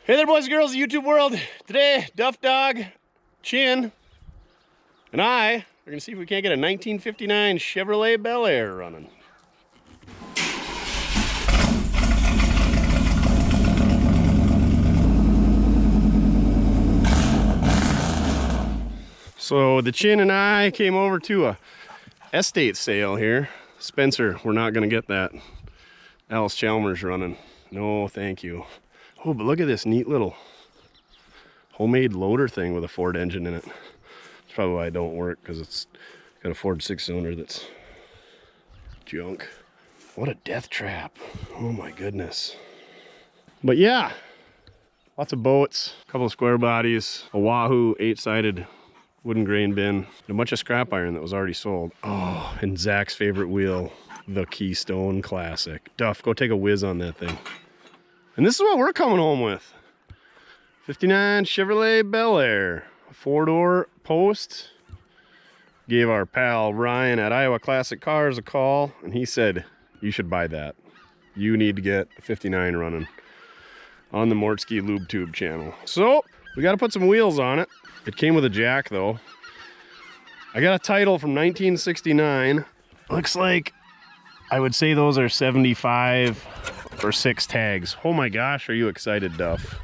Hey there, boys and girls of YouTube world. Today, Duff Dog, Chin, and I are going to see if we can't get a 1959 Chevrolet Bel Air running. So the Chin and I came over to a estate sale here. Spencer, we're not going to get that Alice Chalmers running. No, thank you. Oh, but look at this neat little homemade loader thing with a Ford engine in it. That's probably why it don't work, because it's got a Ford 6-cylinder that's junk. What a death trap. Oh my goodness. But yeah, lots of boats, a couple of square bodies, a Wahoo 8-sided wooden grain bin, and a bunch of scrap iron that was already sold. Oh, and Zach's favorite wheel, the Keystone Classic. Duff, go take a whiz on that thing. And this is what we're coming home with. 59 Chevrolet Bel Air. A 4-door post. Gave our pal Ryan at Iowa Classic Cars a call, and he said, you should buy that. You need to get a 59 running on the Mortske Lube Tube channel. So, we got to put some wheels on it. It came with a jack, though. I got a title from 1969. Looks like, I would say those are 75 or 6 tags. Oh my gosh, are you excited, Duff?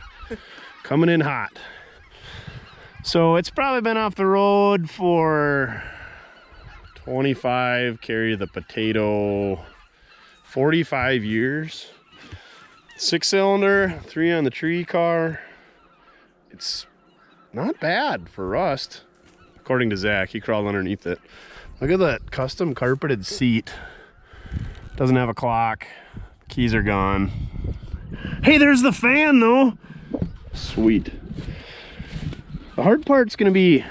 Coming in hot. So it's probably been off the road for 25, carry the potato, 45 years. 6-cylinder, 3 on the tree car. It's not bad for rust, according to Zach. He crawled underneath it. Look at that custom carpeted seat. Doesn't have a clock. Keys are gone. Hey, there's the fan though. Sweet. The hard part's gonna be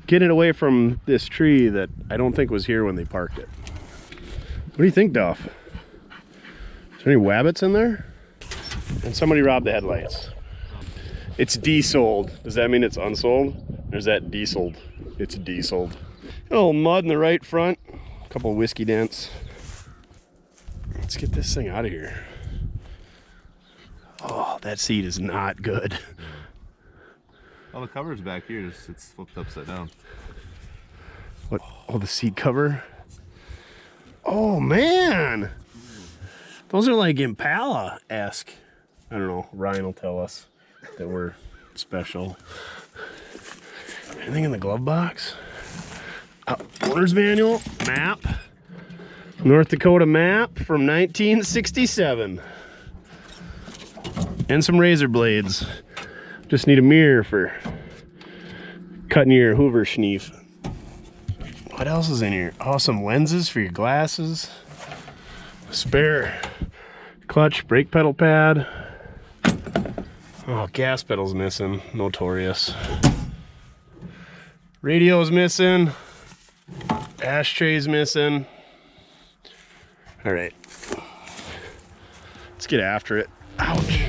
getting it away from this tree that I don't think was here when they parked it. What do you think, Duff? Is there any wabbits in there? And somebody robbed the headlights. It's desold. Does that mean it's unsold? Or is that dieseled? It's desold. A little mud in the right front. A couple of whiskey dents. Let's get this thing out of here. Oh, that seat is not good. Oh, the cover's back here. It's flipped upside down. What? Oh, the seat cover? Oh, man. Those are like Impala-esque. I don't know. Ryan will tell us that we're special. Anything in the glove box? Owner's manual, map. North Dakota map from 1967. And some razor blades. Just need a mirror for cutting your Hoover schneef. What else is in here? Oh, some lenses for your glasses. Spare clutch, brake pedal pad. Oh, gas pedal's missing. Notorious. Radio's missing. Ashtray's missing. All right, let's get after it. Ouch.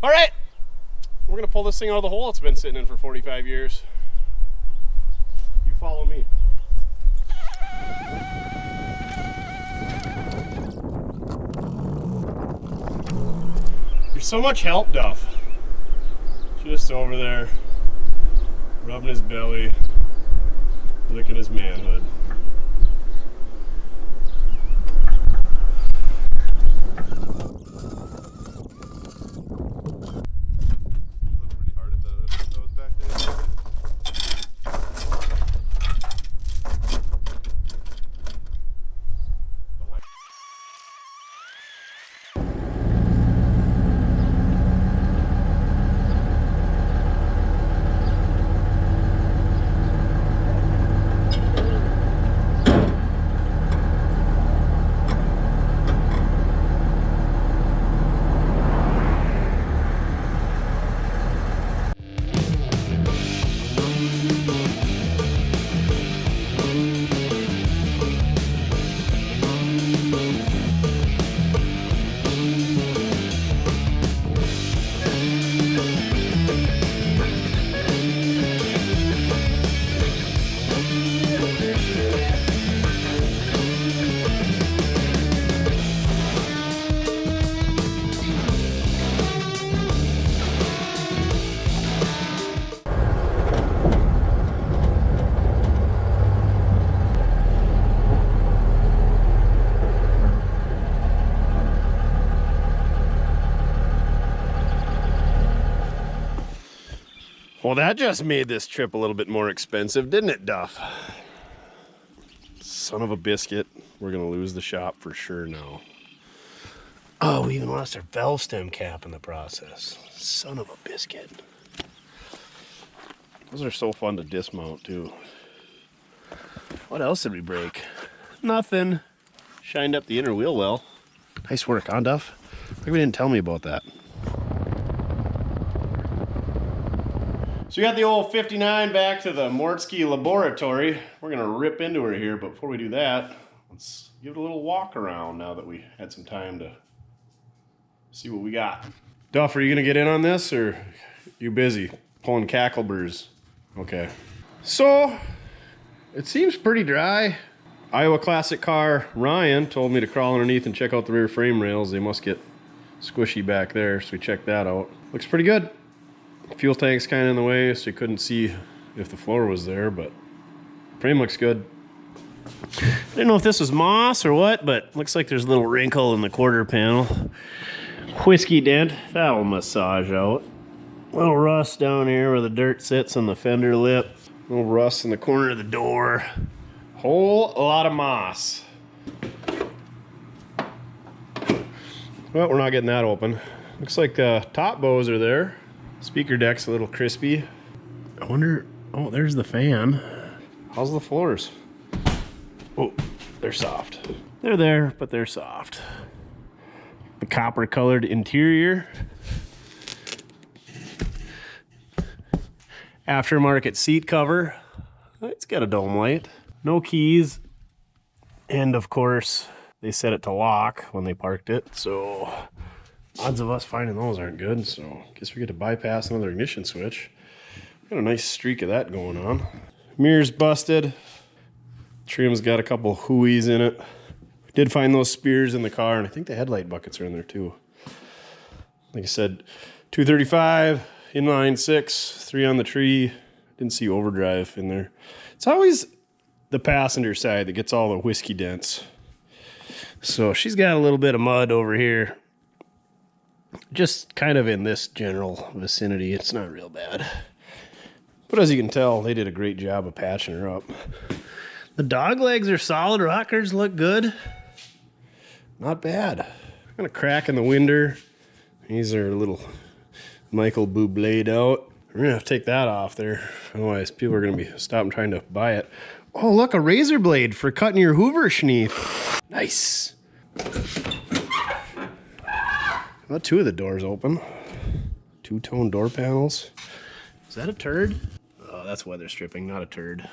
All right, we're gonna pull this thing out of the hole it's been sitting in for 45 years. You follow me. You're so much help, Duff. Just over there, rubbing his belly, licking his manhood. Well, that just made this trip a little bit more expensive, didn't it, Duff? Son of a biscuit. We're gonna lose the shop for sure now. Oh, we even lost our valve stem cap in the process. Son of a biscuit. Those are so fun to dismount too. What else did we break? Nothing. Shined up the inner wheel well. Nice work, huh, Duff? Maybe didn't tell me about that. So we got the old 59 back to the Mortske laboratory. We're gonna rip into her here, but before we do that, let's give it a little walk around now that we had some time to see what we got. Duff, are you gonna get in on this, or you busy pulling cackleburs? Okay. So, it seems pretty dry. Iowa Classic car Ryan told me to crawl underneath and check out the rear frame rails. They must get squishy back there, so we checked that out. Looks pretty good. Fuel tank's kind of in the way, so you couldn't see if the floor was there, but frame looks good. I didn't know if this was moss or what, but looks like there's a little wrinkle in the quarter panel. Whiskey dent, that'll massage out. A little rust down here where the dirt sits on the fender lip. A little rust in the corner of the door. Whole lot of moss. Well, we're not getting that open. Looks like the top bows are there. Speaker deck's a little crispy. I wonder, oh, there's the fan. How's the floors? Oh, they're soft. They're there, but they're soft. The copper colored interior. Aftermarket seat cover. It's got a dome light. No keys. And of course, they set it to lock when they parked it, so odds of us finding those aren't good, so I guess we get to bypass another ignition switch. Got a nice streak of that going on. Mirror's busted. Trim's got a couple hooies in it. Did find those spears in the car, and I think the headlight buckets are in there too. Like I said, 235, inline 6, 3 on the tree. Didn't see overdrive in there. It's always the passenger side that gets all the whiskey dents. So she's got a little bit of mud over here. Just kind of in this general vicinity. It's not real bad. But as you can tell, they did a great job of patching her up. The dog legs are solid. Rockers look good. Not bad. Got a crack in the winder. These are a little Michael Bublé'd out. We're going to have to take that off there. Otherwise, people are going to be stopping trying to buy it. Oh, look, a razor blade for cutting your Hoover schneef. Nice. Well, 2 of the doors open. 2-tone door panels. Is that a turd? Oh, that's weather stripping, not a turd.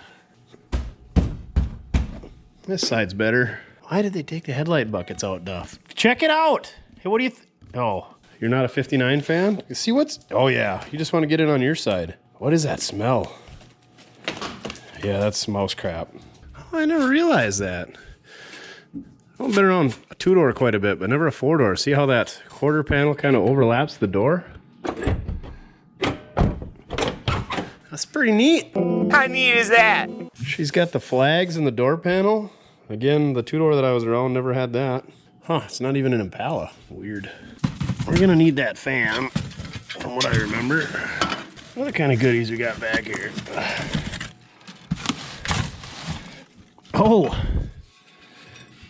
This side's better. Why did they take the headlight buckets out, Duff? Check it out. Hey, what do you oh, you're not a 59 fan? See what's... Oh, yeah. You just want to get it on your side. What is that smell? Yeah, that's mouse crap. Oh, I never realized that. I've been around a 2-door quite a bit, but never a 4-door. See how that quarter panel kind of overlaps the door? That's pretty neat. How neat is that? She's got the flags in the door panel. Again, the 2-door that I was around never had that. Huh, it's not even an Impala. Weird. We're gonna need that fan, from what I remember. What other kind of goodies we got back here? Oh,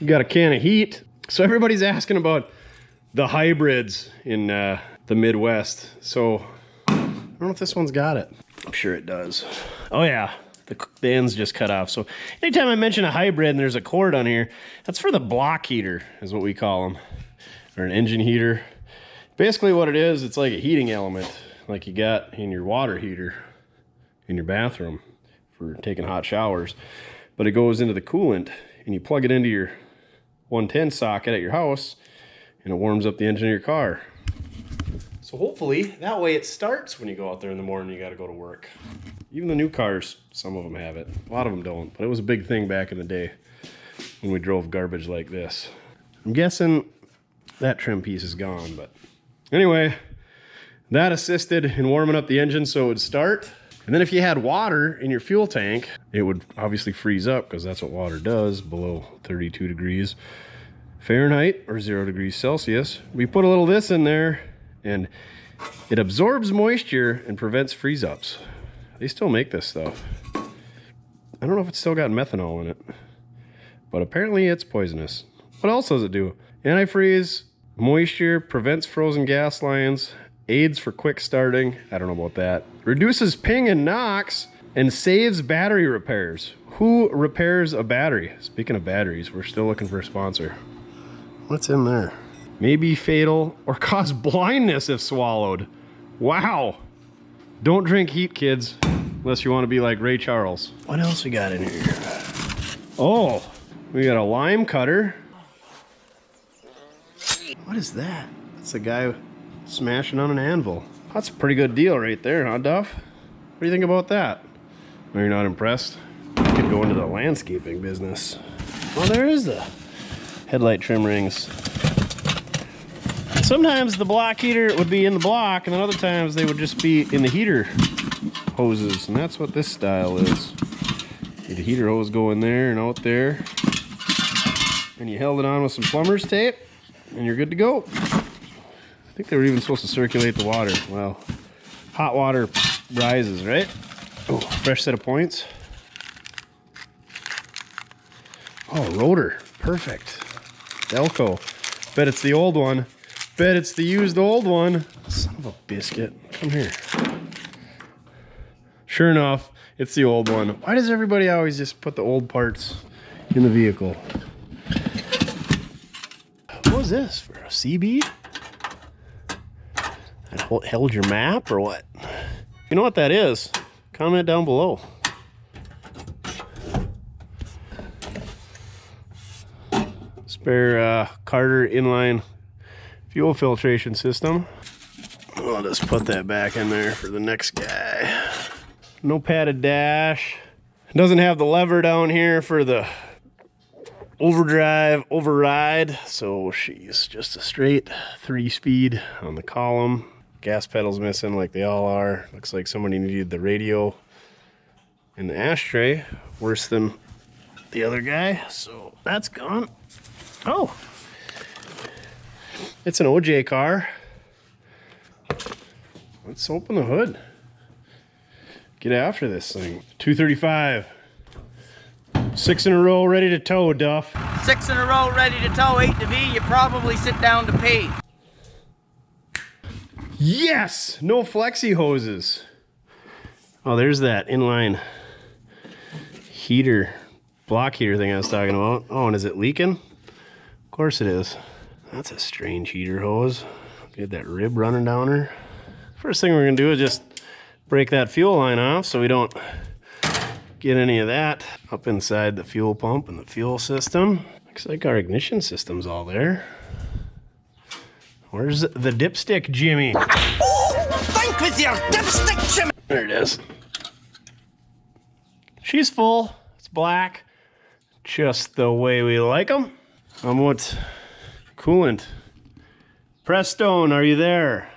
we got a can of heat. So everybody's asking about the hybrids in the Midwest. So I don't know if this one's got it. I'm sure it does. Oh yeah, the end's just cut off. So anytime I mention a hybrid and there's a cord on here, that's for the block heater is what we call them, or an engine heater. Basically what it is, it's like a heating element like you got in your water heater in your bathroom for taking hot showers. But it goes into the coolant and you plug it into your 110 socket at your house and it warms up the engine of your car. So hopefully that way it starts when you go out there in the morning you got to go to work. Even the new cars, some of them have it. A lot of them don't, but it was a big thing back in the day when we drove garbage like this. I'm guessing that trim piece is gone, but anyway, that assisted in warming up the engine so it would start. And then if you had water in your fuel tank, it would obviously freeze up because that's what water does below 32 degrees Fahrenheit or 0 degrees Celsius. We put a little of this in there and it absorbs moisture and prevents freeze ups, They still make this stuff. I don't know if it's still got methanol in it, but apparently it's poisonous. What else does it do? Antifreeze, moisture, prevents frozen gas lines, aids for quick starting. I don't know about that. Reduces ping and knocks, and saves battery repairs. Who repairs a battery? Speaking of batteries, we're still looking for a sponsor. What's in there? May be fatal or cause blindness if swallowed. Wow. Don't drink heat, kids, unless you want to be like Ray Charles. What else we got in here? Oh, we got a lime cutter. What is that? That's a guy smashing on an anvil. That's a pretty good deal right there, huh, Duff? What do you think about that? Oh, you're not impressed? You could go into the landscaping business. Well, there is the headlight trim rings. Sometimes the block heater would be in the block, and then other times they would just be in the heater hoses, and that's what this style is. The heater hose go in there and out there, and you held it on with some plumber's tape, and you're good to go. I think they were even supposed to circulate the water. Well, hot water rises, right? Oh, fresh set of points. Oh, rotor, perfect. Delco. Bet it's the old one. Bet it's the used old one. Son of a biscuit. Come here. Sure enough, it's the old one. Why does everybody always just put the old parts in the vehicle? What was this? For a CB? That held your map or what? You know what that is? Comment down below. Spare Carter inline fuel filtration system. I'll just put that back in there for the next guy. No padded dash. It doesn't have the lever down here for the overdrive, override. So she's just a straight 3-speed on the column. Gas pedals missing like they all are. Looks like somebody needed the radio in the ashtray. Worse than the other guy. So that's gone. Oh, it's an OJ car. Let's open the hood. Get after this thing. 235. 6 in a row, ready to tow, Duff. 6 in a row, ready to tow, 8 to V. You probably sit down to pee. Yes! No flexi hoses. Oh, there's that inline heater, block heater thing I was talking about. Oh, and is it leaking? Of course it is. That's a strange heater hose. Get that rib running down her. First thing we're gonna do is just break that fuel line off so we don't get any of that up inside the fuel pump and the fuel system. Looks like our ignition system's all there. Where's the dipstick, Jimmy? Oh, think with your dipstick, Jimmy! There it is. She's full. It's black. Just the way we like them. What coolant? Prestone, are you there?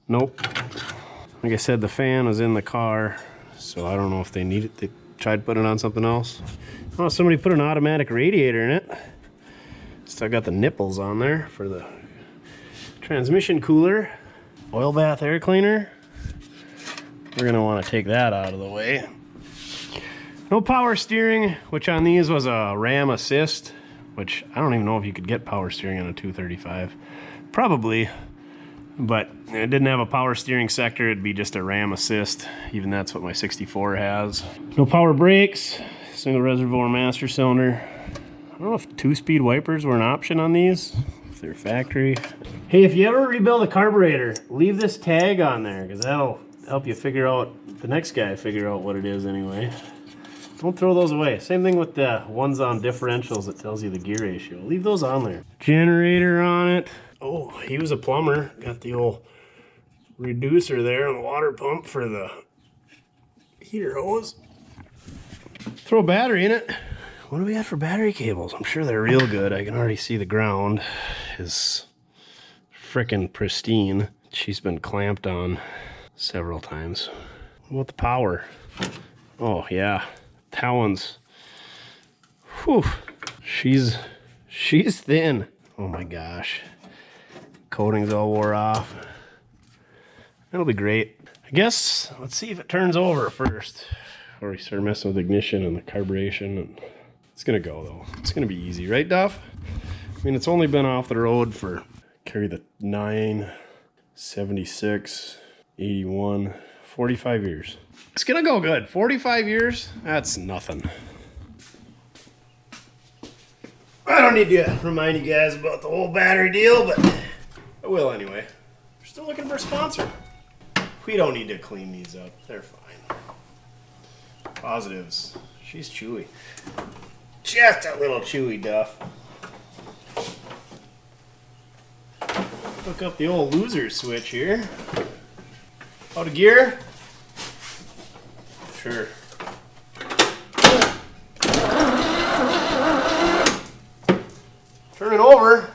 Nope. Like I said, the fan was in the car, so I don't know if they need it. They tried putting it on something else. Oh, somebody put an automatic radiator in it. Still got the nipples on there for the transmission cooler. Oil bath air cleaner. We're gonna want to take that out of the way. No power steering, which on these was a RAM assist, which I don't even know if you could get power steering on a 235. Probably, but it didn't have a power steering sector. It'd be just a RAM assist. Even that's what my 64 has. No power brakes, single reservoir master cylinder. I don't know if 2-speed wipers were an option on these, if they're factory. Hey, if you ever rebuild a carburetor, leave this tag on there, because that'll help you figure out, the next guy figure out what it is anyway. Don't throw those away. Same thing with the ones on differentials that tells you the gear ratio. Leave those on there. Generator on it. Oh, he was a plumber. Got the old reducer there on the water pump for the heater hose. Throw a battery in it. What do we got for battery cables? I'm sure they're real good. I can already see the ground is frickin' pristine. She's been clamped on several times. What about the power? Oh yeah, Talons. Whew, she's thin. Oh my gosh, coating's all wore off. That'll be great. I guess let's see if it turns over first before we start messing with ignition and the carburation. And it's gonna go though. It's gonna be easy, right, Duff? I mean, it's only been off the road for carry the 9, 76, 81, 45 years. It's gonna go good. 45 years? That's nothing. I don't need to remind you guys about the whole battery deal, but I will anyway. We're still looking for a sponsor. We don't need to clean these up. They're fine. Positives. She's chewy. Just a little chewy, Duff. Hook up the old loser switch here. Out of gear? Sure. Turn it over.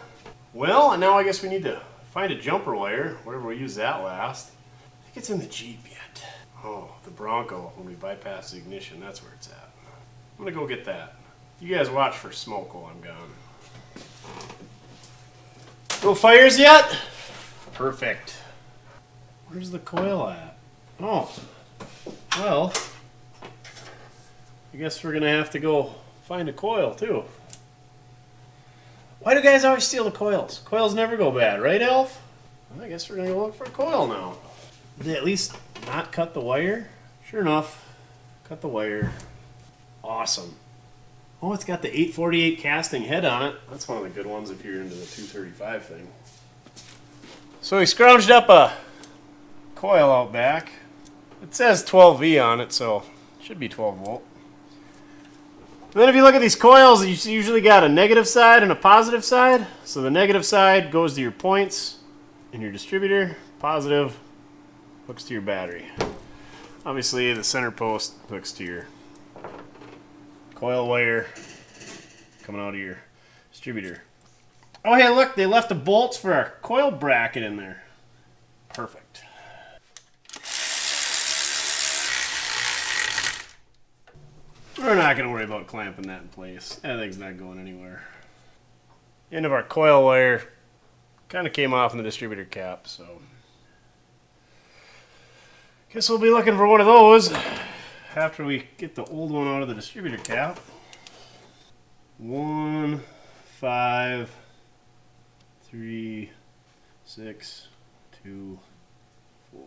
Well, and now I guess we need to find a jumper wire, wherever we used that last. I think it's in the Jeep yet. Oh, the Bronco, when we bypass the ignition, that's where it's at. I'm gonna go get that. You guys watch for smoke while I'm gone. No fires yet? Perfect. Where's the coil at? Oh, well, I guess we're gonna have to go find a coil too. Why do guys always steal the coils? Coils never go bad, right, Elf? Well, I guess we're gonna go look for a coil now. Did they at least not cut the wire? Sure enough, cut the wire. Awesome. Oh, it's got the 848 casting head on it. That's one of the good ones if you're into the 235 thing. So we scrounged up a coil out back. It says 12V on it, so it should be 12 volt. And then if you look at these coils, you usually got a negative side and a positive side. So the negative side goes to your points in your distributor. Positive hooks to your battery. Obviously, the center post hooks to your coil wire coming out of your distributor. Oh, hey, look, they left the bolts for our coil bracket in there. Perfect. We're not going to worry about clamping that in place. That thing's not going anywhere. End of our coil wire kind of came off in the distributor cap, so guess we'll be looking for one of those after we get the old one out of the distributor cap. 1, 5, 3, 6, 2, 4.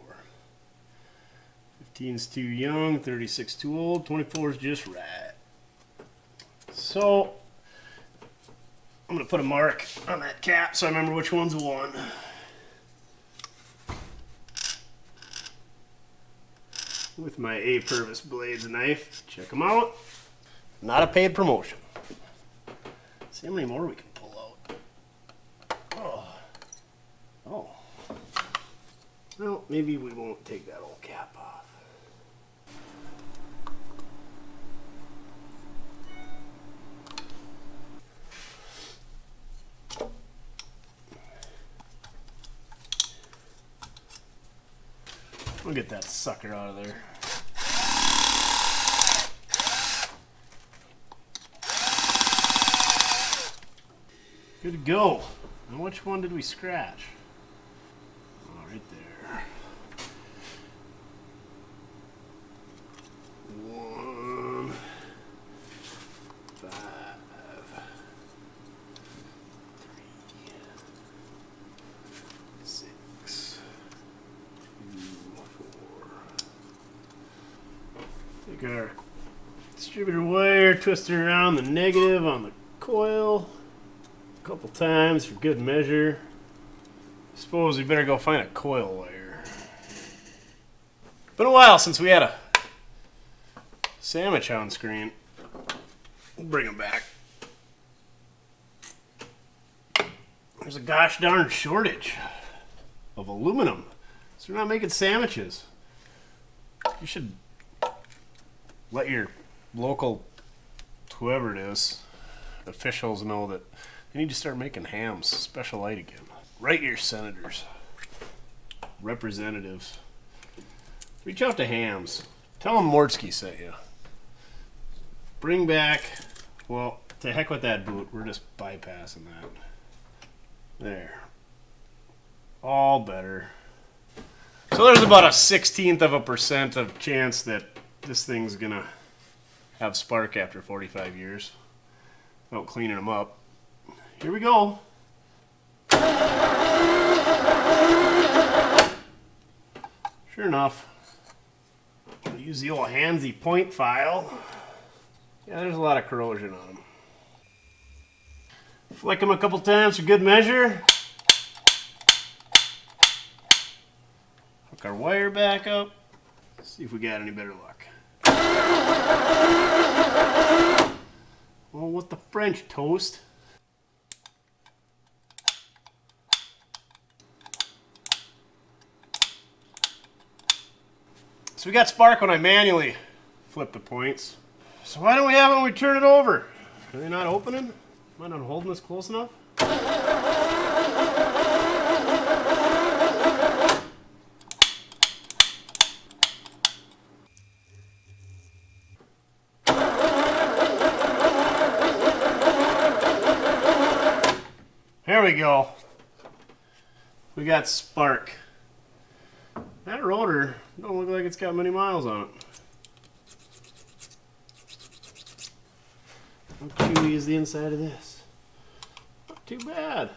15's too young, 36 too old, 24 is just right. So I'm gonna put a mark on that cap so I remember which one's one. With my A-Purvis blades and knife. Check them out. Not a paid promotion. See how many more we can pull out. Oh. Oh. Well, maybe we won't take that old cap off. We'll get that sucker out of there. Good to go. Now which one did we scratch? Oh, right there. 1, 5, 3, 6, 2, 4. Take our distributor wire, twist it around the negative on the coil a couple times for good measure. Suppose we better go find a coil wire. Been a while since we had a sandwich on screen. We'll bring them back. There's a gosh darn shortage of aluminum, so we're not making sandwiches. You should let your local, whoever it is, officials know that they need to start making hams special light again. Write your senators, representatives. Reach out to Hams. Tell them Mortske sent you. Bring back, well, to heck with that boot. We're just bypassing that. There. All better. So there's about a 1/16% of chance that this thing's gonna have spark after 45 years without cleaning them up. Here we go. Sure enough, I'll use the old handsy point file. Yeah, there's a lot of corrosion on them. Flick them a couple times for good measure. Hook our wire back up. See if we got any better luck. Oh, what the French toast. So we got spark when I manually flip the points. So why don't we have it when we turn it over? Are they not opening? Am I not holding this close enough? There we go. We got spark. That rotor don't look like it's got many miles on it. How chewy is the inside of this? Not too bad.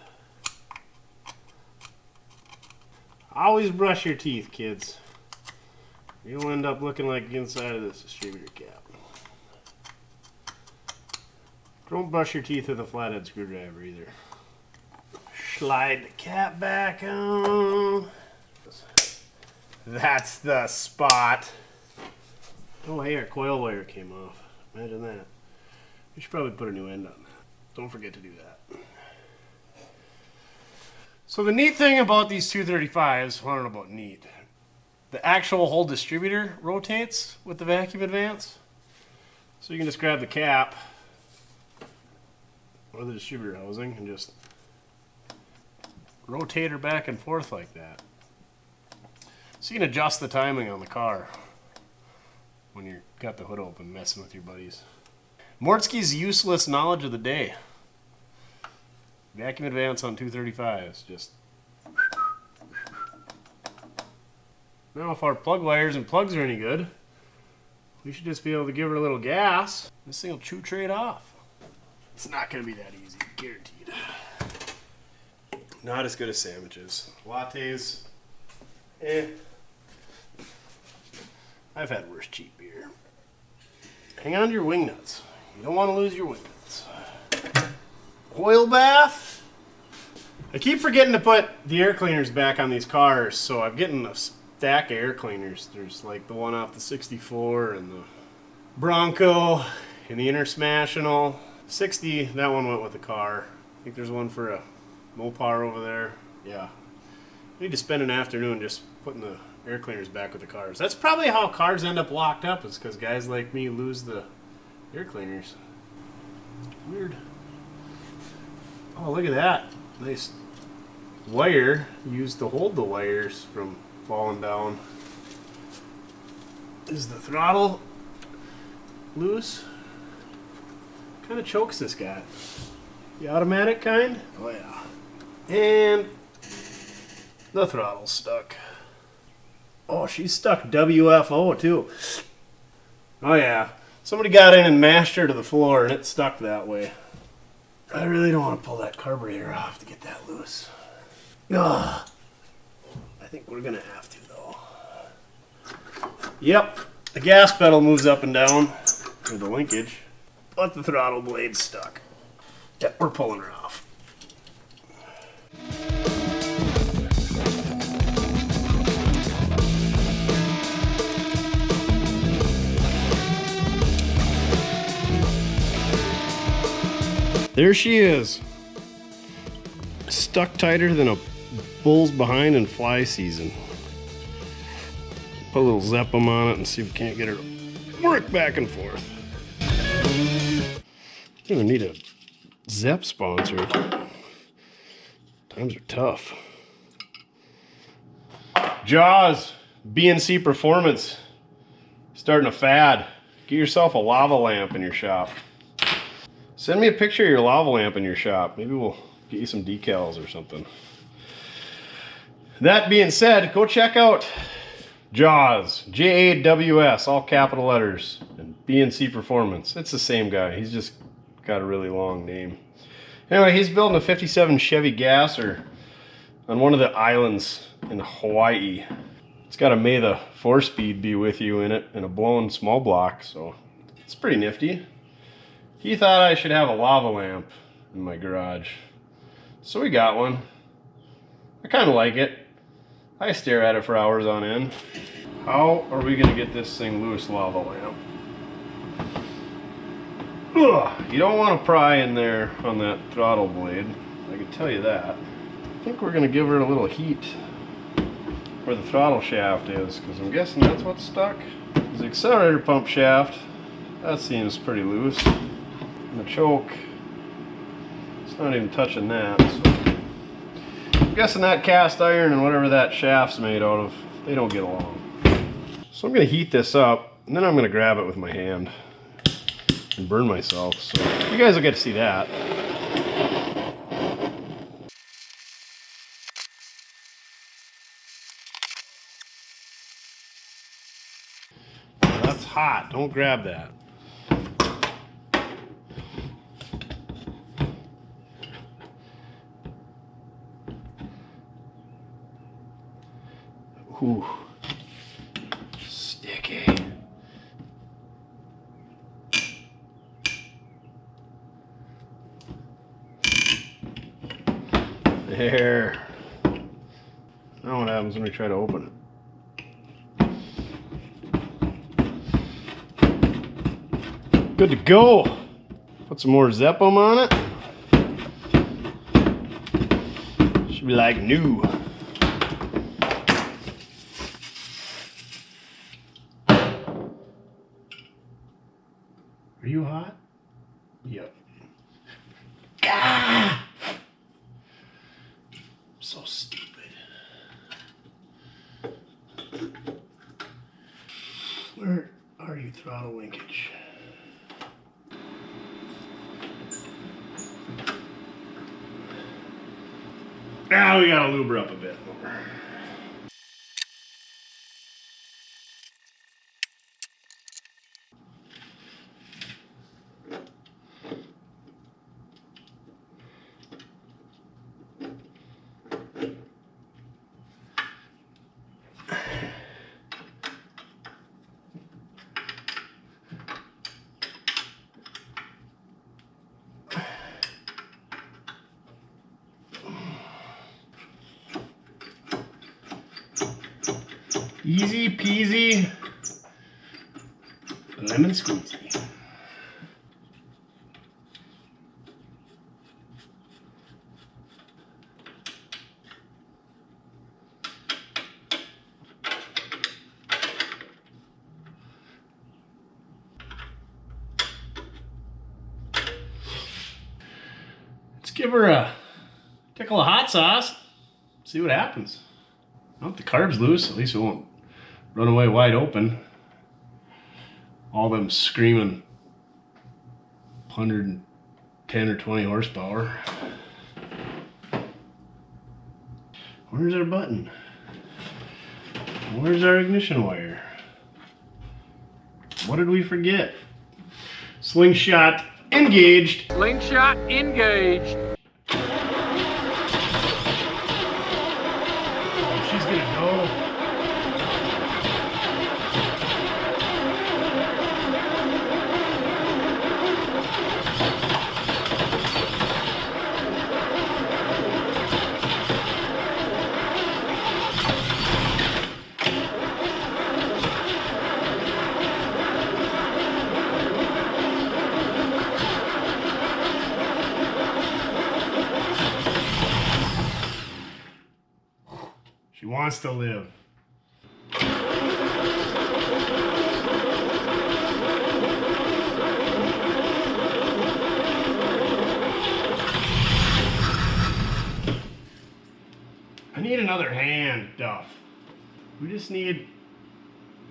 Always brush your teeth, kids. You'll end up looking like the inside of this distributor cap. Don't brush your teeth with a flathead screwdriver either. Slide the cap back on. That's the spot. Oh, hey, our coil wire came off. Imagine that. We should probably put a new end on that. Don't forget to do that. So the neat thing about these 235s, well, I don't know about neat, the actual whole distributor rotates with the vacuum advance. So you can just grab the cap or the distributor housing and just rotate her back and forth like that. So you can adjust the timing on the car when you've got the hood open messing with your buddies. Mortske's useless knowledge of the day. Vacuum advance on 235s. Just now, if our plug wires and plugs are any good, we should just be able to give her a little gas. This thing will chew trade off. It's not going to be that easy, guaranteed. Not as good as sandwiches. Lattes, I've had worse cheap beer. Hang on to your wing nuts. You don't want to lose your wing nuts. Oil bath. I keep forgetting to put the air cleaners back on these cars, so I'm getting a stack of air cleaners. There's like the one off the 64 and the Bronco and the Intersmational. 60, that one went with the car. I think there's one for a Mopar over there. Yeah. I need to spend an afternoon just putting the air cleaners back with the cars. That's probably how cars end up locked up, is because guys like me lose the air cleaners. Weird. Oh, look at that. Nice wire used to hold the wires from falling down. Is the throttle loose? What kind of chokes this guy? The automatic kind? Oh yeah. And the throttle's stuck. Oh, she's stuck WFO too. Oh yeah. Somebody got in and mashed her to the floor and it's stuck that way. I really don't want to pull that carburetor off to get that loose. Ugh. I think we're gonna have to though. Yep. The gas pedal moves up and down with the linkage, but the throttle blade's stuck. Yep, we're pulling her off. There she is. Stuck tighter than a bull's behind in fly season. Put a little Zeppum on it and see if we can't get her to work back and forth. Gonna need a Zepp sponsor. Times are tough. Jaws, BNC Performance, starting a fad. Get yourself a lava lamp in your shop. Send me a picture of your lava lamp in your shop. Maybe we'll get you some decals or something. That being said, go check out Jaws, Jaws, all capital letters, and BNC Performance. It's the same guy. He's just got a really long name. Anyway, he's building a 57 Chevy Gasser on one of the islands in Hawaii. It's got a May the 4-speed be with you in it and a blown small block, so it's pretty nifty. He thought I should have a lava lamp in my garage, so we got one. I kind of like it. I stare at it for hours on end. How are we gonna get this thing loose, lava lamp? Ugh, you don't want to pry in there on that throttle blade, I can tell you that. I think we're gonna give her a little heat where the throttle shaft is, because I'm guessing that's what's stuck. The accelerator pump shaft, that seems pretty loose. And the choke, it's not even touching that. So I'm guessing that cast iron and whatever that shaft's made out of, they don't get along. So I'm gonna heat this up, and then I'm gonna grab it with my hand and burn myself. So you guys will get to see that. That's hot, don't grab that. Ooh, sticky. There. Now what happens when we try to open it? Good to go. Put some more Zeppum on it. Should be like new. Are you hot? Yep. Ah! So stupid. Where are you, throttle linkage? Now we gotta lube her up a bit more. Easy peasy, lemon squeezy. Let's give her a tickle of hot sauce, see what happens. Now if the carb's loose, at least it won't run away wide open. All them screaming 110 or 20 horsepower. Where's our button? Where's our ignition wire? What did we forget? Slingshot engaged. Slingshot engaged. Oh, she's gonna go. She wants to live. I need another hand, Duff. We just need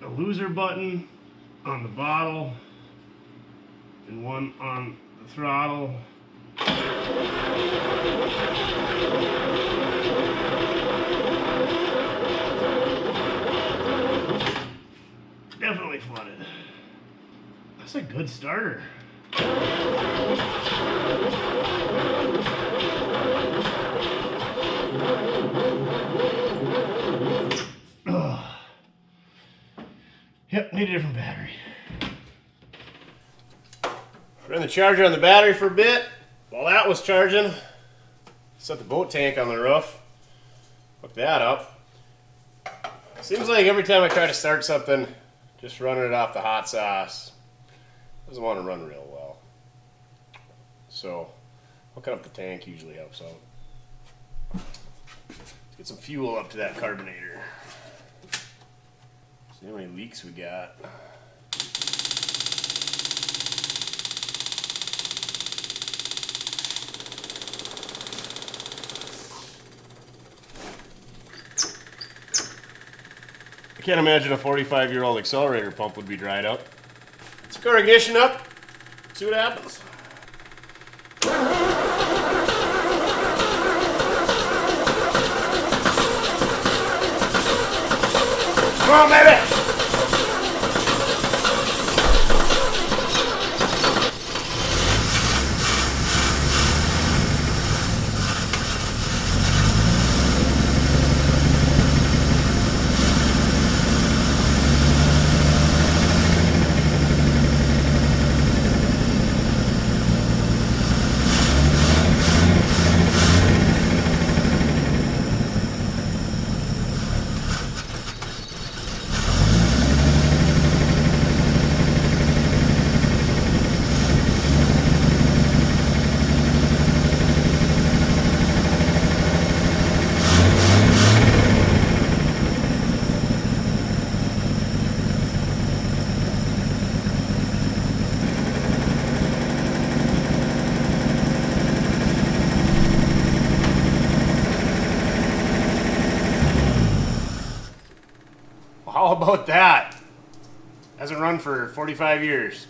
a loser button on the bottle and one on the throttle. Definitely flooded. That's a good starter. Yep, need a different battery. Ran the charger on the battery for a bit. While that was charging, set the boat tank on the roof. Hook that up. Seems like every time I try to start something, just running it off the hot sauce doesn't want to run real well. So hooking up the tank usually helps out. Let's get some fuel up to that carburetor. See how many leaks we got. I can't imagine a 45-year-old accelerator pump would be dried up. Let's hook our ignition up, see what happens. Come on, baby! How about that? Hasn't run for 45 years.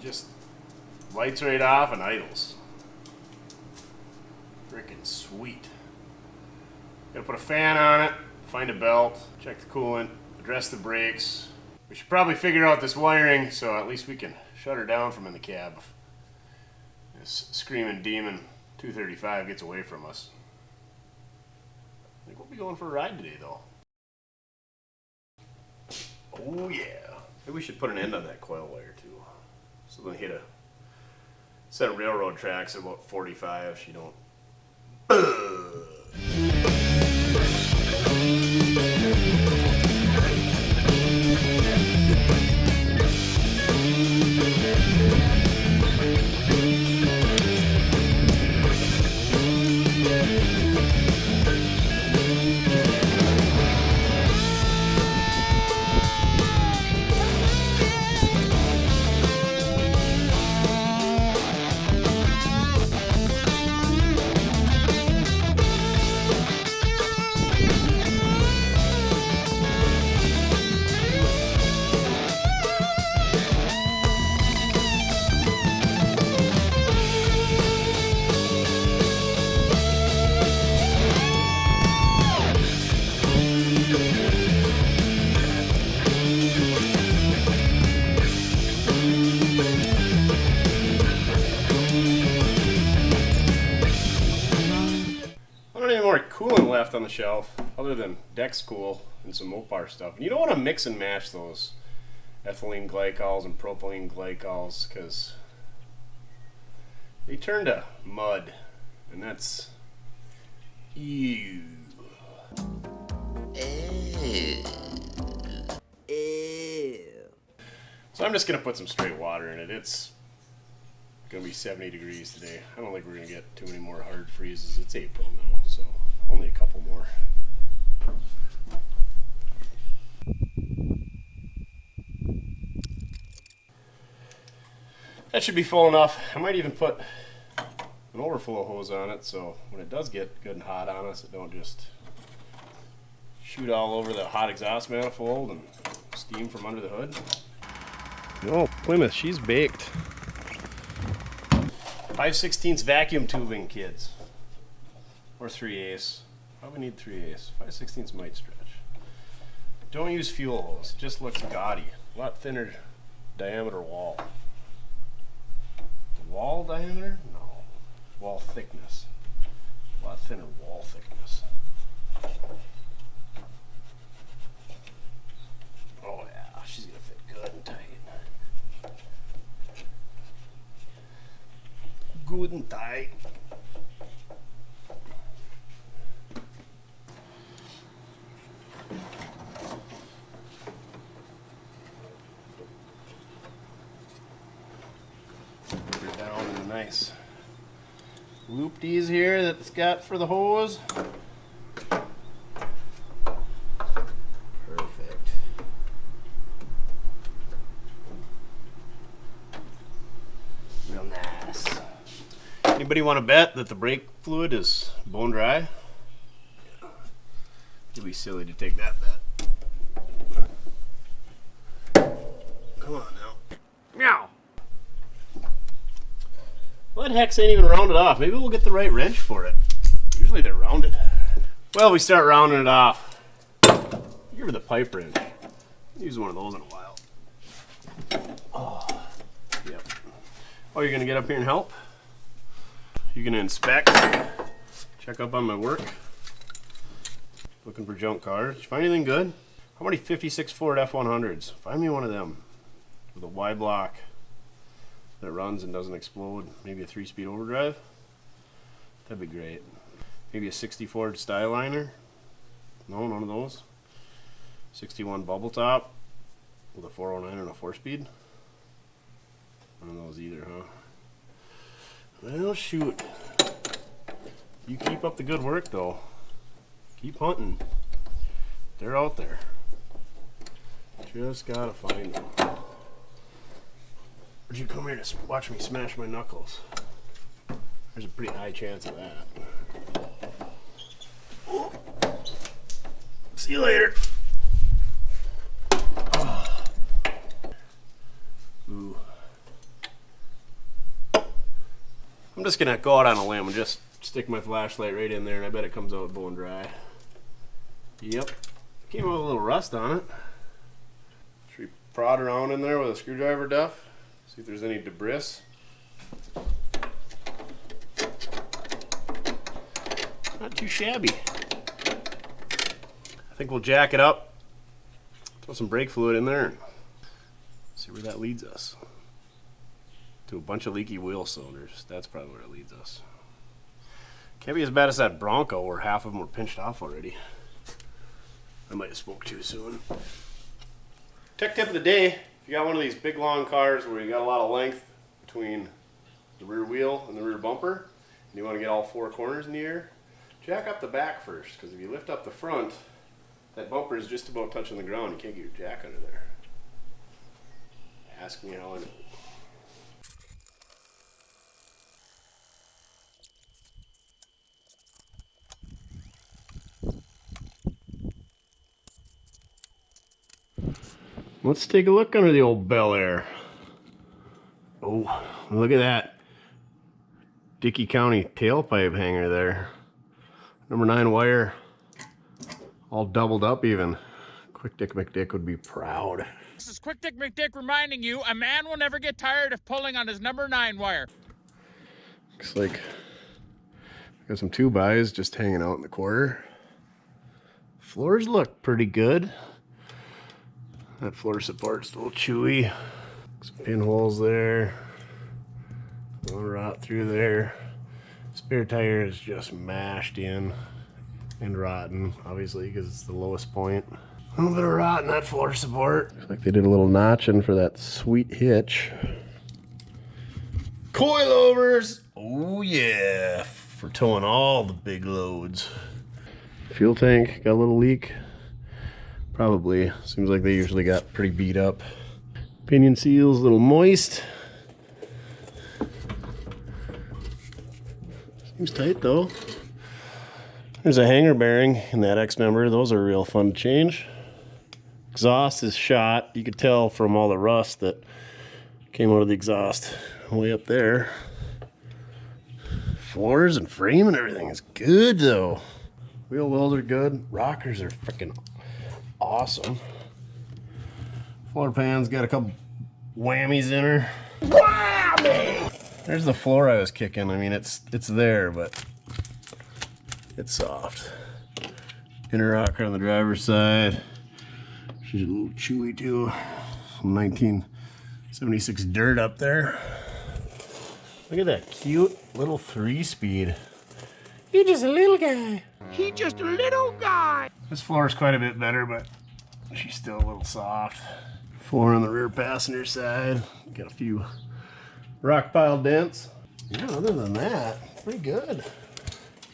Just lights right off and idles. Freaking sweet. Gotta put a fan on it, find a belt, check the coolant, address the brakes. We should probably figure out this wiring so at least we can shut her down from in the cab. This screaming demon 235 gets away from us. I think we'll be going for a ride today though. Oh yeah. Maybe we should put an end on that coil wire too. So then hit a set of railroad tracks at about 45 so you don't. Coolant left on the shelf other than Dex Cool and some Mopar stuff. And you don't want to mix and match those ethylene glycols and propylene glycols because they turn to mud and that's ew. So I'm just gonna put some straight water in it. It's gonna be 70 degrees today. I don't think we're gonna get too many more hard freezes. It's April now, so only a couple more. That should be full enough. I might even put an overflow hose on it so when it does get good and hot on us, it don't just shoot all over the hot exhaust manifold and steam from under the hood. No, Plymouth, she's baked. 5/16 vacuum tubing, kids. Or 3/8. Probably need 3/8. 5/16 might stretch. Don't use fuel hose. It just looks gaudy. A lot thinner diameter wall. The wall diameter? No. Wall thickness. A lot thinner wall thickness. Oh yeah, she's gonna fit good and tight. Good and tight. Put her down in the nice loop-dees here that it's got for the hose. Perfect. Real nice. Anybody want to bet that the brake fluid is bone dry? It'd be silly to take that bet. Come on now. Meow. Well, that hex ain't even rounded off. Maybe we'll get the right wrench for it. Usually they're rounded. Well, we start rounding it off. Give her the pipe wrench. Use one of those in a while. Oh, yep. Oh, you're gonna get up here and help? You're gonna inspect, check up on my work. Looking for junk cars. Did you find anything good? How many 56 Ford F100s? Find me one of them with a Y block that runs and doesn't explode. Maybe a 3-speed overdrive. That'd be great. Maybe a 60 Ford Styliner. No, none of those. 61 bubble top with a 409 and a 4-speed. None of those either, huh? Well, shoot. You keep up the good work, though. Keep hunting. They're out there. Just gotta find them. Would you come here to watch me smash my knuckles? There's a pretty high chance of that. See you later. Oh. Ooh. I'm just gonna go out on a limb and just stick my flashlight right in there, and I bet it comes out bone dry. Yep. Came out with a little rust on it. Should we prod around in there with a screwdriver, Duff? See if there's any debris. Not too shabby. I think we'll jack it up, throw some brake fluid in there, and see where that leads us. To a bunch of leaky wheel cylinders. That's probably where it leads us. Can't be as bad as that Bronco where half of them were pinched off already. I might have spoke too soon. Tech tip of the day, if you got one of these big long cars where you got a lot of length between the rear wheel and the rear bumper, and you want to get all 4 corners in the air, jack up the back first, because if you lift up the front, that bumper is just about touching the ground. You can't get your jack under there. Ask me how I know. Let's take a look under the old Bel Air. Oh, look at that Dickey County tailpipe hanger there. Number 9 wire, all doubled up even. Quick Dick McDick would be proud. This is Quick Dick McDick reminding you, a man will never get tired of pulling on his number 9 wire. Looks like got some 2x just hanging out in the quarter. Floors look pretty good. That floor support's a little chewy. Some pinholes there. A little rot through there. Spare tire is just mashed in and rotten, obviously, because it's the lowest point. A little bit of rot in that floor support. Looks like they did a little notching for that sweet hitch. Coilovers! Oh yeah! For towing all the big loads. Fuel tank, got a little leak. Probably. Seems like they usually got pretty beat up. Pinion seals, a little moist. Seems tight though. There's a hanger bearing in that X member. Those are real fun to change. Exhaust is shot. You could tell from all the rust that came out of the exhaust way up there. Floors and frame and everything is good though. Wheel wells are good. Rockers are freaking awesome. Floor pan's got a couple whammies in her. Whammy! There's the floor I was kicking. I mean, it's there, but it's soft. Inner rocker on the driver's side. She's a little chewy too. Some 1976 dirt up there. Look at that cute little 3-speed. He's just a little guy. He's just a little guy. This floor is quite a bit better, but she's still a little soft. Floor on the rear passenger side. Got a few rock pile dents. Yeah, other than that, pretty good.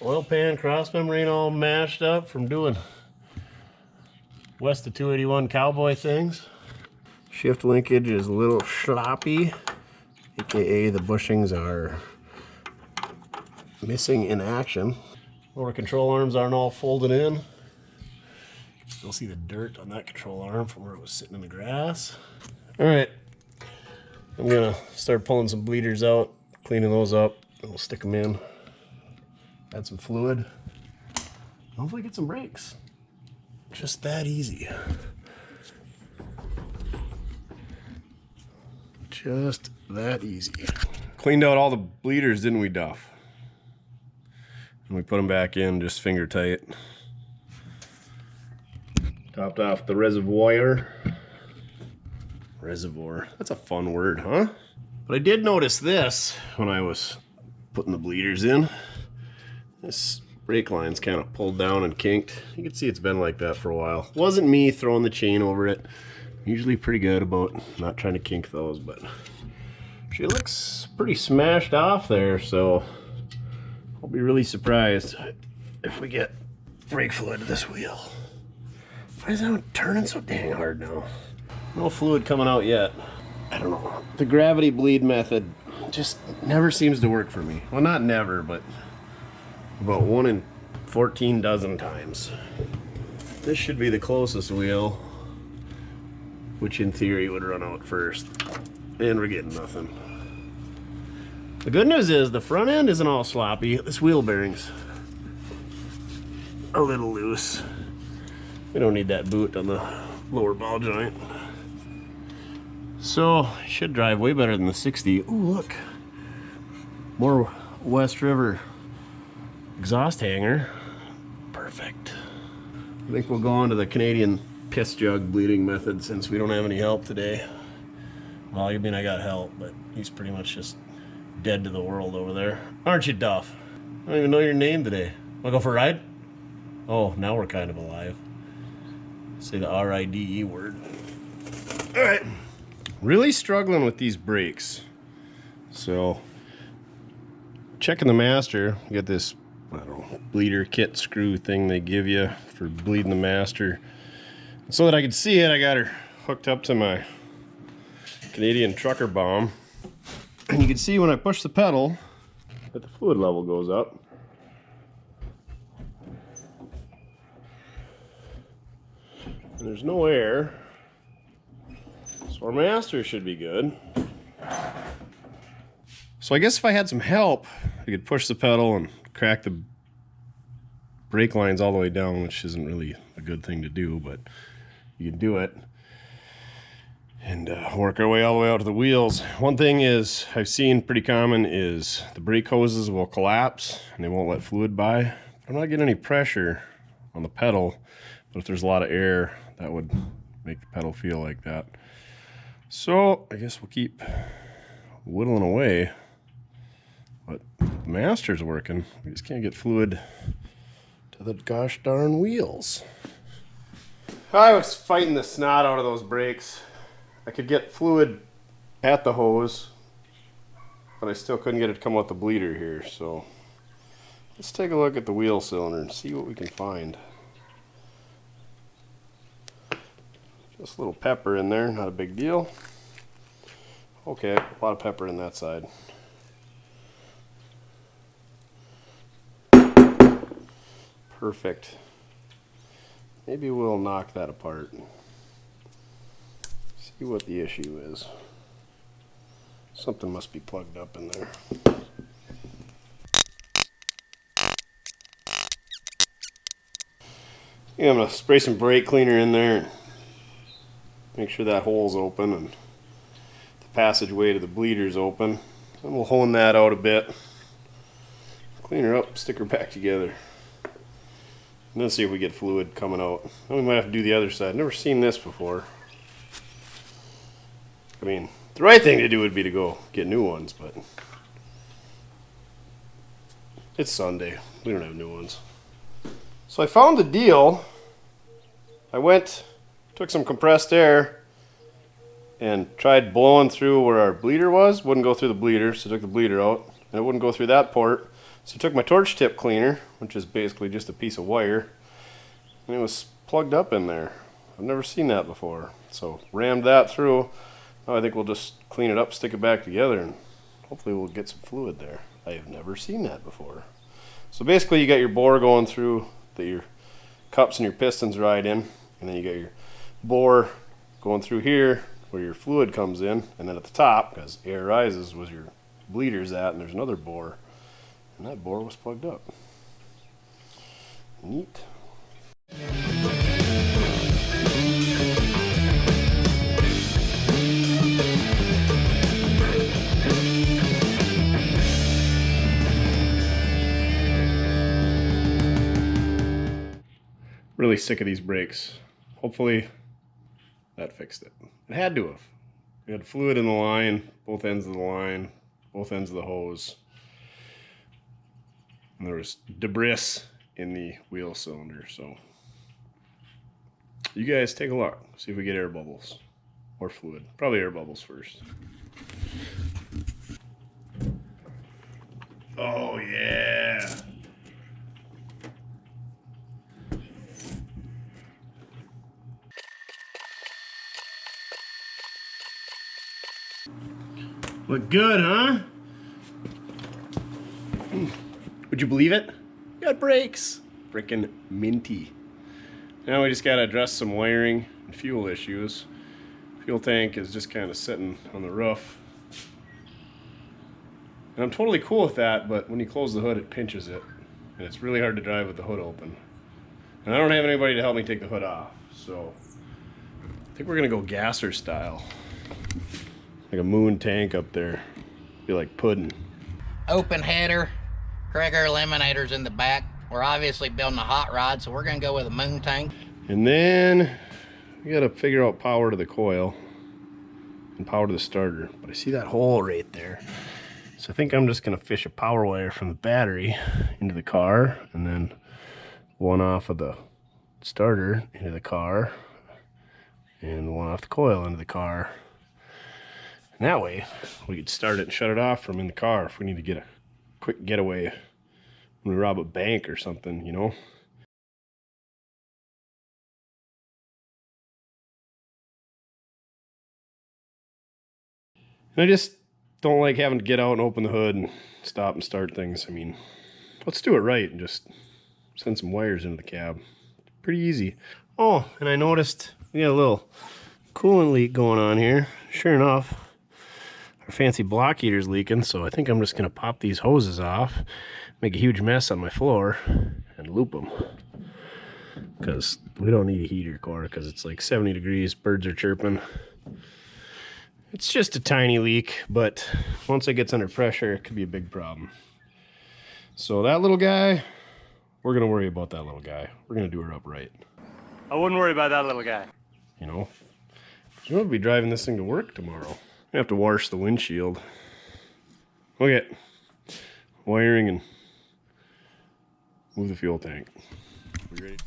Oil pan, cross membrane all mashed up from doing west of 281 cowboy things. Shift linkage is a little sloppy, aka the bushings are missing in action. Lower control arms aren't all folded in. You can still see the dirt on that control arm from where it was sitting in the grass. All right, I'm gonna start pulling some bleeders out, cleaning those up, and we'll stick them in. Add some fluid. Hopefully get some brakes. Just that easy. Just that easy. Cleaned out all the bleeders, didn't we, Duff? And we put them back in just finger tight. Topped off the reservoir. Reservoir. That's a fun word, huh? But I did notice this when I was putting the bleeders in. This brake line's kind of pulled down and kinked. You can see it's been like that for a while. Wasn't me throwing the chain over it. Usually pretty good about not trying to kink those, but she looks pretty smashed off there, so I'll be really surprised if we get brake fluid to this wheel. Why is that turning so dang hard now? No fluid coming out yet. I don't know. The gravity bleed method just never seems to work for me. Well, not never, but about 1 in 14 dozen times. This should be the closest wheel, which in theory would run out first. And we're getting nothing. The good news is the front end isn't all sloppy. This wheel bearing's a little loose. We don't need that boot on the lower ball joint. So, it should drive way better than the 60. Ooh, look. More West River exhaust hanger. Perfect. I think we'll go on to the Canadian piss jug bleeding method since we don't have any help today. Well, I mean, I got help, but he's pretty much just dead to the world over there. Aren't you, Duff? I don't even know your name today. Wanna go for a ride? Oh, now we're kind of alive. Say the R-I-D-E word. All right. Really struggling with these brakes. So, checking the master, you got this, I don't know, bleeder kit screw thing they give you for bleeding the master. So that I could see it, I got her hooked up to my Canadian trucker bomb. And you can see when I push the pedal that the fluid level goes up. And there's no air. So our master should be good. So I guess if I had some help, I could push the pedal and crack the brake lines all the way down, which isn't really a good thing to do, but you can do it. And work our way all the way out to the wheels. One thing is I've seen pretty common is the brake hoses will collapse and they won't let fluid by. I'm not getting any pressure on the pedal, but if there's a lot of air, that would make the pedal feel like that. So I guess we'll keep whittling away, but the master's working. We just can't get fluid to the gosh darn wheels. I was fighting the snot out of those brakes. I could get fluid at the hose, but I still couldn't get it to come out the bleeder here. So let's take a look at the wheel cylinder and see what we can find. Just a little pepper in there, not a big deal. Okay, a lot of pepper in that side. Perfect. Maybe we'll knock that apart. See what the issue is. Something must be plugged up in there. Yeah, I'm gonna spray some brake cleaner in there and make sure that hole's open and the passageway to the bleeder's open. And we'll hone that out a bit. Clean her up, stick her back together. And then see if we get fluid coming out. Then we might have to do the other side. Never seen this before. I mean, the right thing to do would be to go get new ones, but it's Sunday. We don't have new ones. So I found the deal. I took some compressed air and tried blowing through where our bleeder was. Wouldn't go through the bleeder, so I took the bleeder out. And it wouldn't go through that port. So I took my torch tip cleaner, which is basically just a piece of wire, and it was plugged up in there. I've never seen that before. So rammed that through. Now I think we'll just clean it up, stick it back together, and hopefully we'll get some fluid there. I have never seen that before. So basically you got your bore going through that your cups and your pistons ride in, and then you got your bore going through here where your fluid comes in, and then at the top, because air rises, was your bleeder's at, and there's another bore. And that bore was plugged up. Neat. Really sick of these brakes. Hopefully that fixed it. It had to have. We had fluid in the line, both ends of the line, both ends of the hose. And there was debris in the wheel cylinder, so you guys take a look, see if we get air bubbles or fluid. Probably air bubbles first. Oh yeah. Look good, huh? Would you believe it? Got brakes. Frickin' minty. Now we just gotta address some wiring and fuel issues. Fuel tank is just kind of sitting on the roof. And I'm totally cool with that, but when you close the hood, it pinches it. And it's really hard to drive with the hood open. And I don't have anybody to help me take the hood off, so I think we're gonna go gasser style. Like a moon tank up there. Be like pudding. Open header, Traeger eliminators in the back. We're obviously building a hot rod, so we're gonna go with a moon tank. And then we gotta figure out power to the coil and power to the starter. But I see that hole right there. So I think I'm just gonna fish a power wire from the battery into the car, and then one off of the starter into the car, and one off the coil into the car. And that way, we could start it and shut it off from in the car if we need to get a quick getaway when we rob a bank or something, you know? And I just don't like having to get out and open the hood and stop and start things. I mean, let's do it right and just send some wires into the cab. Pretty easy. Oh, and I noticed we got a little coolant leak going on here. Sure enough, our fancy block heater's leaking, so I think I'm just gonna pop these hoses off, make a huge mess on my floor, and loop them. Because we don't need a heater core, because it's like 70 degrees, birds are chirping. It's just a tiny leak, but once it gets under pressure, it could be a big problem. So that little guy, we're gonna worry about that little guy. We're gonna do her up right. I wouldn't worry about that little guy. You know? We're gonna be driving this thing to work tomorrow. I have to wash the windshield. Okay, wiring and move the fuel tank. We ready?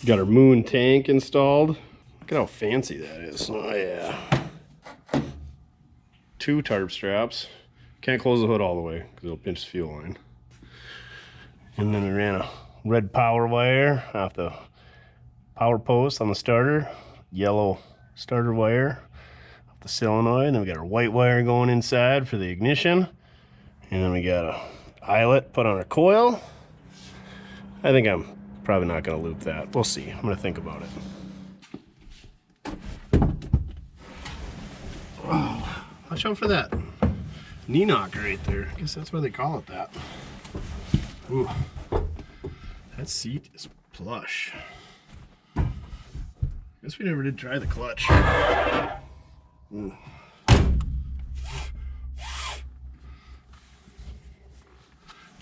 Got our moon tank installed. Look at how fancy that is. Oh yeah. 2 tarp straps. Can't close the hood all the way because it'll pinch the fuel line. And then we ran a red power wire off the power post on the starter. Yellow starter wire off the solenoid, and then we got our white wire going inside for the ignition, and then we got a eyelet put on our coil. I think I'm probably not going to loop that. We'll see. I'm going to think about it. Oh, watch out for that knee knocker right there. I guess that's why they call it that. Ooh. That seat is plush. Guess we never did try the clutch. Ooh.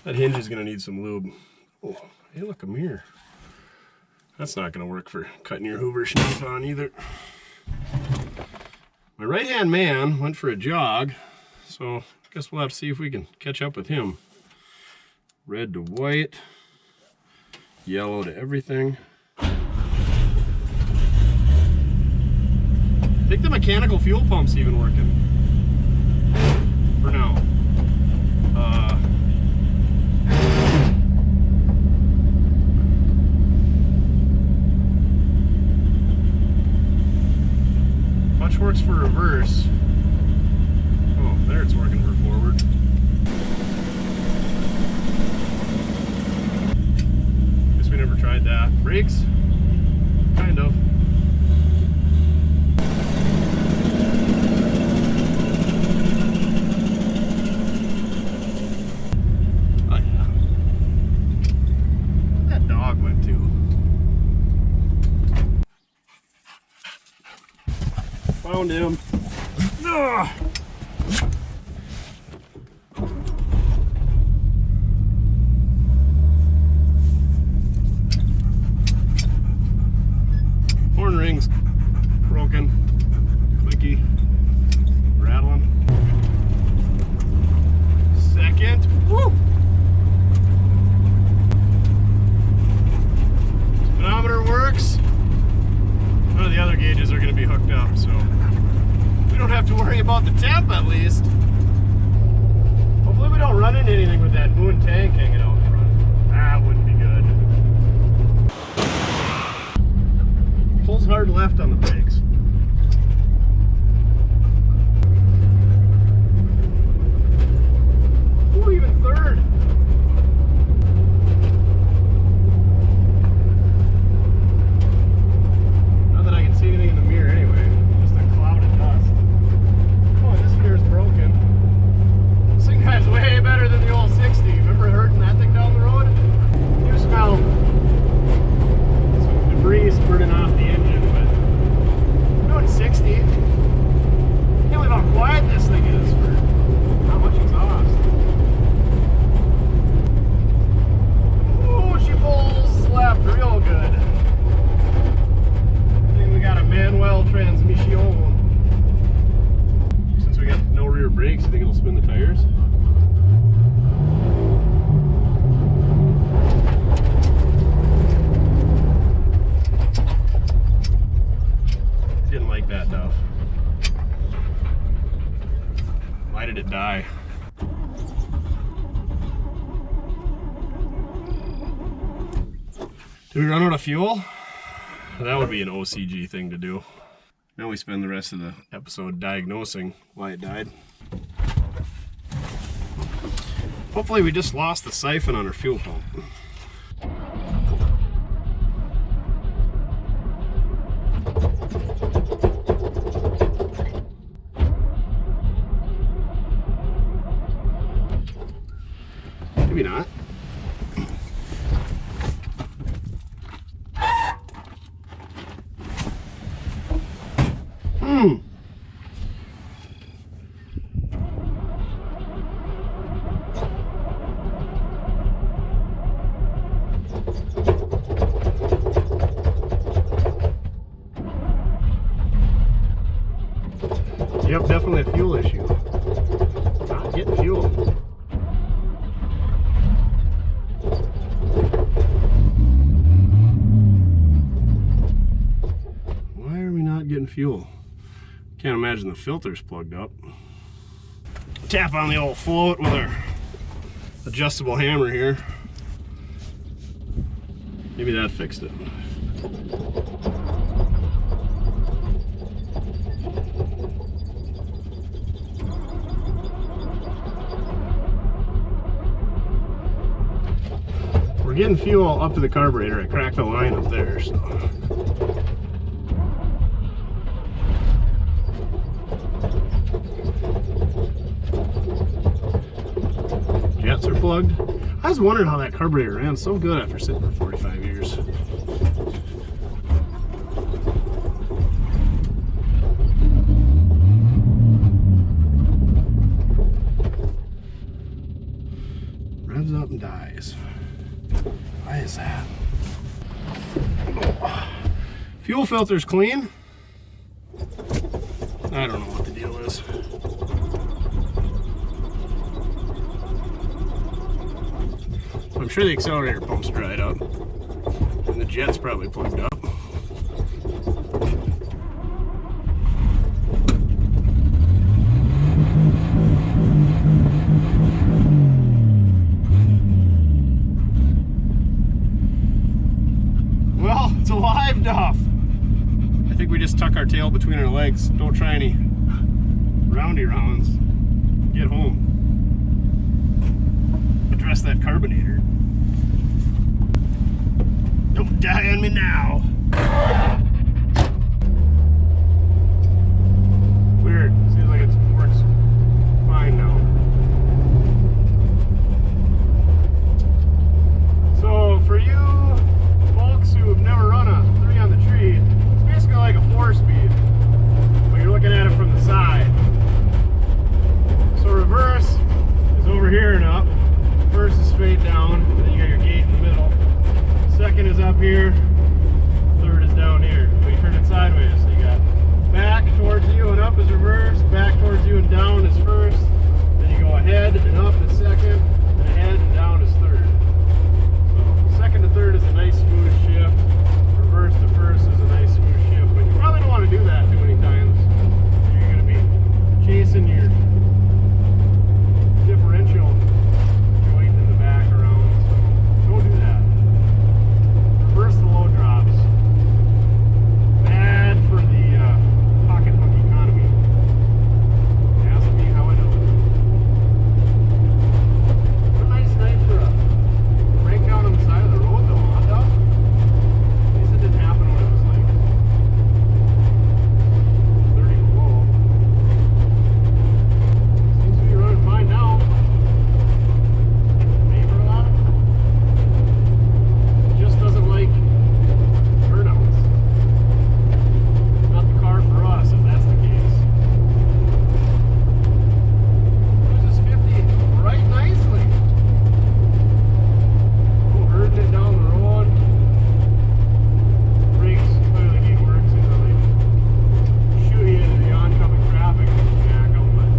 That hinge is gonna need some lube. Oh, hey look, a mirror. That's not gonna work for cutting your Hoover schneef on either. My right-hand man went for a jog, so I guess we'll have to see if we can catch up with him. Red to white, yellow to everything. I think the mechanical fuel pump's even working. For now. Clutch works for reverse. Oh, there it's working for forward. Guess we never tried that. Brakes? Kind of. Oh yeah. Where that dog went to? Found him. Ugh. Horn rings broken, clicky, rattling. Second, woo! Speedometer works. None of the other gauges are going to be hooked up, so we don't have to worry about the temp at least. Hopefully we don't run into anything with that moon tank hanging out front. That wouldn't be good. Pulls hard left on the brakes. Ooh, even third. Not that I can see anything in the mirror anyway. Just a cloud of dust. Oh, this mirror's broken. This thing has way better than the old 60. Remember hurting that thing down the road? You smell some debris spurting off the engine, but doing 60. Can't believe how quiet this thing is for not much exhaust. Ooh, she pulls left real good. I think we got a manual transmission. Since we got no rear brakes, I think it'll spin the tires. Didn't like that though. Why did it die? Did we run out of fuel? That would be an OCG thing to do. Now we spend the rest of the episode diagnosing why it died. Hopefully we just lost the siphon on our fuel pump. Maybe not. Yep, definitely a fuel issue. Not getting fuel. Why are we not getting fuel? Can't imagine the filter's plugged up. Tap on the old float with our adjustable hammer here. Maybe that fixed it. We're getting fuel up to the carburetor. I cracked the line up there, so. Jets are plugged. I was wondering how that carburetor ran so good after sitting for 40 dies. Why is that? Fuel filter's clean. I don't know what the deal is. So I'm sure the accelerator pump's dried up. And the jet's probably plugged up. Well, it's alive, Duff. I think we just tuck our tail between our legs. Don't try any roundy rounds. Get home. Address that carburetor. Don't die on me now. Weird. Seems like it works fine now. So for you folks who have never run a 3 on the tree, it's basically like a 4-speed, but you're looking at it from the side. So reverse is over here and up. First is straight down, and then you got your gate in the middle. Second is up here, third is down here. But you turn it sideways, so you got back towards you and up is reverse, back towards you and down is first, then you go ahead and up is second, and ahead and down is third. So second to third is a nice smooth shift, reverse to first is a nice smooth shift, but you probably don't want to do that too many times. You're going to be chasing your differential joint in the back around, so don't do that. Reverse the low drops. Bad for the pocket hook economy. Ask me how I know it. What a nice night for a breakdown on the side of the road though, huh, Duff? At least it didn't happen when it was like 30 below. Seems to be running fine now. Neighbor lot. Just doesn't like burnouts. Not the car for us, if that's the case. Cruises 50 right nicely. Oh, herding it down the road. Brakes clearly need work, so they shoot you into the oncoming traffic and jack them, but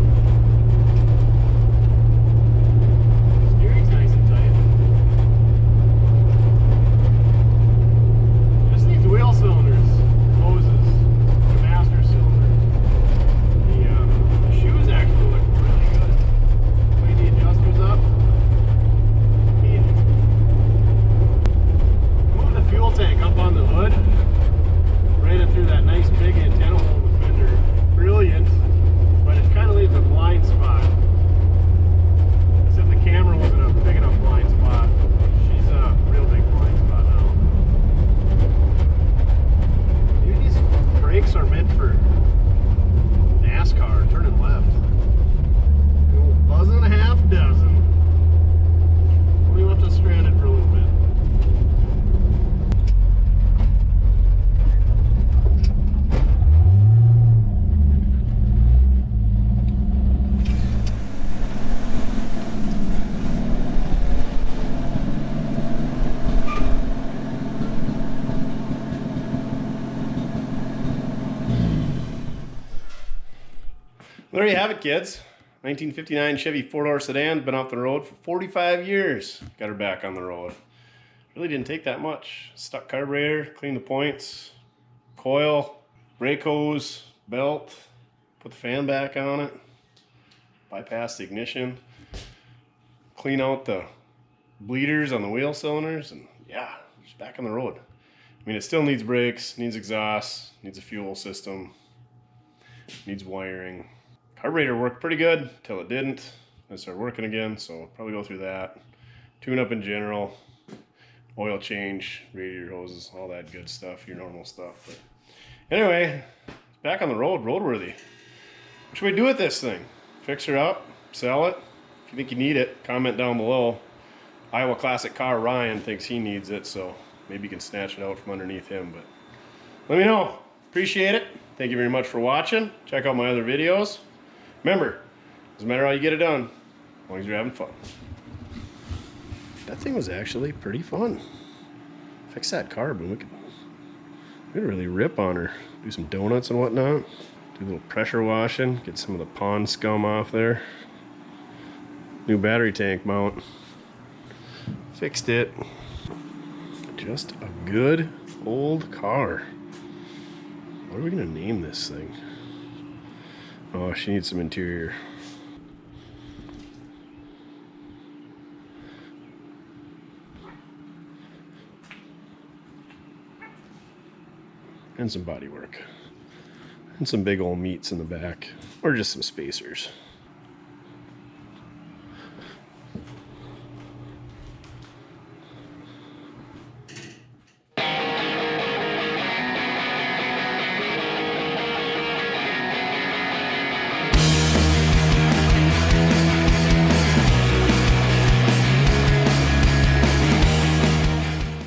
steering's nice and tight. Just needs wheel cylinders, hoses, the master cylinder. The shoes actually look really good. Play the adjusters up. Easy. Move the fuel tank up on the hood. Ran it through that nice big antenna hole in the fender. Brilliant, but it kind of leaves a blind spot. As if the camera wasn't a big enough blind spot. She's a real big blind spot now. Dude, these brakes are meant for NASCAR, turning left. The old buzz and a half dozen. Only left us stranded for a little bit. There you have it, kids. 1959 Chevy 4-door sedan, been off the road for 45 years. Got her back on the road. Really didn't take that much. Stuck carburetor, cleaned the points, coil, brake hose, belt, put the fan back on it, bypass the ignition, clean out the bleeders on the wheel cylinders, and yeah, she's back on the road. I mean, it still needs brakes, needs exhaust, needs a fuel system, needs wiring. Carburetor worked pretty good till it didn't. It started working again, so probably go through that. Tune up in general, oil change, radiator hoses, all that good stuff, your normal stuff. But anyway, it's back on the road, roadworthy. What should we do with this thing? Fix her up, sell it? If you think you need it, comment down below. Iowa Classic Car Ryan thinks he needs it, so maybe you can snatch it out from underneath him. But let me know. Appreciate it. Thank you very much for watching. Check out my other videos. Remember, doesn't matter how you get it done, as long as you're having fun. That thing was actually pretty fun. Fix that carb and we could really rip on her. Do some donuts and whatnot. Do a little pressure washing. Get some of the pond scum off there. New battery tank mount. Fixed it. Just a good old car. What are we gonna name this thing? Oh, she needs some interior. And some body work. And some big old meats in the back. Or just some spacers.